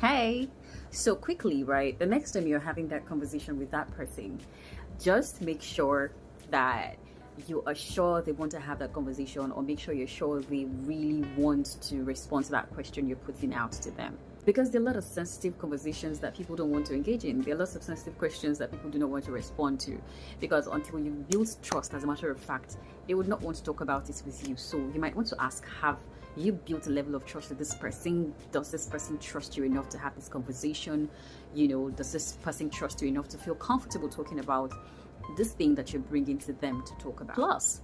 Hey, so quickly, right? The next time you're having that conversation with that person, just make sure that you are sure they want to have that conversation, or make sure you're sure they really want to respond to that question you're putting out to them. Because there are a lot of sensitive conversations that people don't want to engage in. There are lots of sensitive questions that people do not want to respond to. Because until you build trust, as a matter of fact, they would not want to talk about it with you. So you might want to ask, have you built a level of trust with this person? Does this person trust you enough to have this conversation? Does this person trust you enough to feel comfortable talking about this thing that you're bringing to them to talk about? Plus,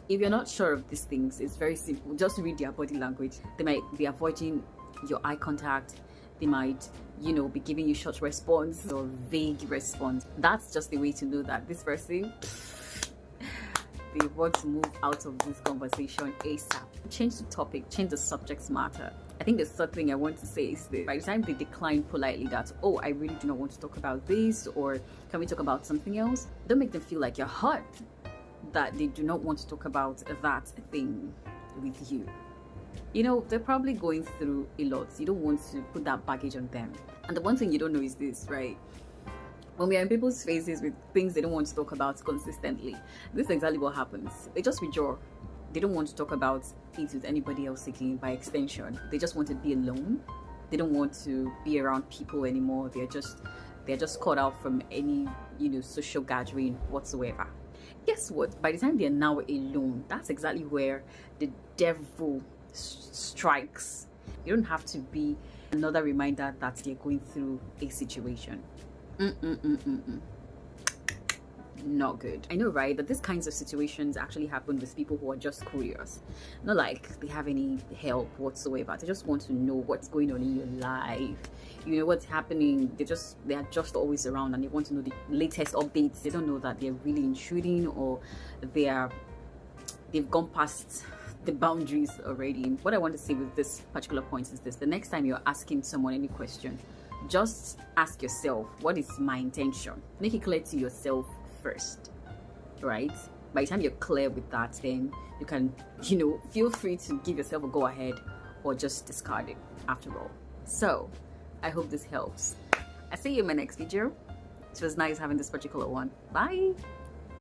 if you're not sure of these things, it's very simple. Just read their body language. They might be avoiding your eye contact. They might, be giving you short response or vague response. That's just the way to know that this person, they want to move out of this conversation ASAP. Change the topic, change the subject matter. I think the third thing I want to say is that by the time they decline politely that, oh, I really do not want to talk about this, or can we talk about something else? Don't make them feel like you're hurt that they do not want to talk about that thing with you. They're probably going through a lot. You don't want to put that baggage on them. And the one thing you don't know is this, right? When we are in people's faces with things they don't want to talk about consistently, this is exactly what happens. They just withdraw. They don't want to talk about it with anybody else again, by extension. They just want to be alone. They don't want to be around people anymore. They're just cut out from any, social gathering whatsoever. Guess what? By the time they're now alone, that's exactly where the devil strikes. You don't have to be another reminder that they're going through a situation. Not good. I know, right? That these kinds of situations actually happen with people who are just curious. Not like they have any help whatsoever. They just want to know what's going on in your life. What's happening. They are just always around, and they want to know the latest updates. They don't know that they're really intruding, or they've gone past the boundaries already. What I want to say with this particular point is this: the next time you're asking someone any question, just ask yourself, what is my intention? Make it clear to yourself first, right? By the time you're clear with that, then you can, feel free to give yourself a go ahead or just discard it after all. So I hope this helps. I'll see you in my next video. It was nice having this particular one. Bye.